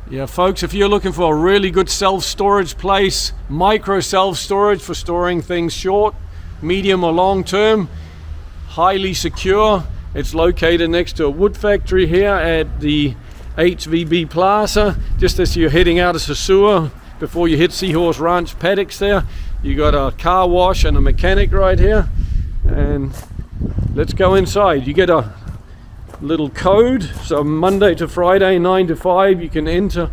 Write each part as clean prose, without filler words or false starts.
Yeah, folks, if you're looking for a really good self-storage place, micro self-storage for storing things short, medium or long term, highly secure. It's located next to a wood factory here at the HVB Plaza, just as you're heading out of Sosúa before you hit Seahorse Ranch paddocks there. You got a car wash and a mechanic right here. And let's go inside. You get a little code, so Monday to Friday 9 to 5 you can enter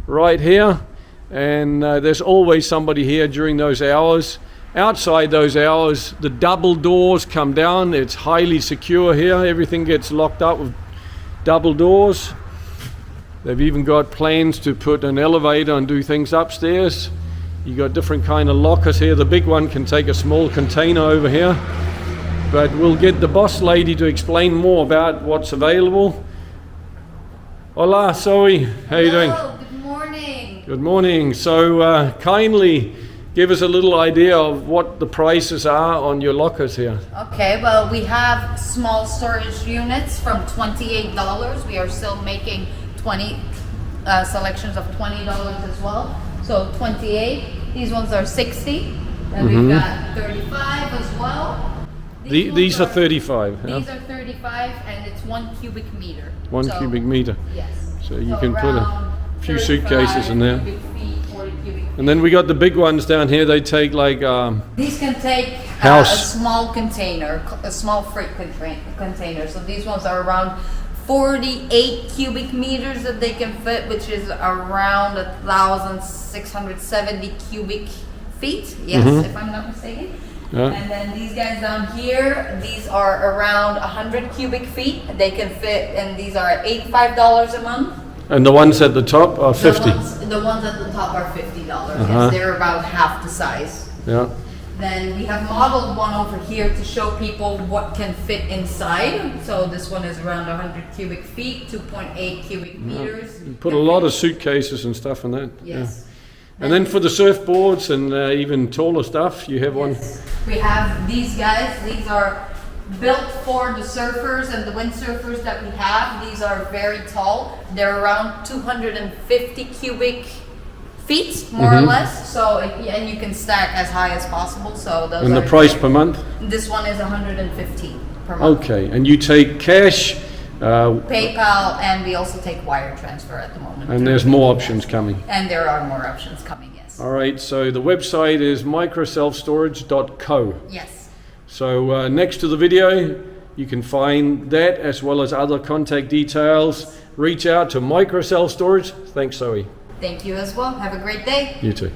right here, and there's always somebody here during those hours. Outside those hours, the double doors come down. It's highly secure here. Everything gets locked up with double doors. They've even got plans to put an elevator and do things upstairs. You got different kind of lockers here. The big one can take a small container over here. But we'll get the boss lady to explain more about what's available. Hola, Zoe. How are you doing? Good morning. Good morning. So kindly give us a little idea of what the prices are on your lockers here. Okay, well, we have small storage units from $28. We are still making 20 selections of $20 as well. So 28. These ones are 60. And we've got 35 as well. These are 35. These are 35, and it's 1 cubic meter. 1 cubic meter. Yes. So you can put a few suitcases in there. Cubic feet, 40 cubic feet. And then we got the big ones down here. They take like these can take house. A small container, a small freight container. So these ones are around 48 cubic meters that they can fit, which is around 1,670 cubic feet. Yes, if I'm not mistaken. Yeah. And then these guys down here, these are around 100 cubic feet. They can fit, and these are at $85 a month. And the ones at the top are 50. The ones at the top are $50. Yes, they're about half the size. Yeah. Then we have modeled one over here to show people what can fit inside. So this one is around 100 cubic feet, 2.8 cubic meters. You put a lot of suitcases and stuff in that. Yes. Yeah. And then for the surfboards and even taller stuff, you have one. We have these guys. These are built for the surfers and the windsurfers that we have. These are very tall. They're around 250 cubic feet, more or less. So, and you can stack as high as possible. So those. And the price per month? This one is 115 per month. Okay, and you take cash. PayPal, and we also take wire transfer at the moment. And there's more options coming. And there are more options coming, yes. All right, so the website is microselfstorage.co. Yes. So next to the video, you can find that as well as other contact details. Reach out to Micro Self Storage. Thanks, Zoe. Thank you as well. Have a great day. You too.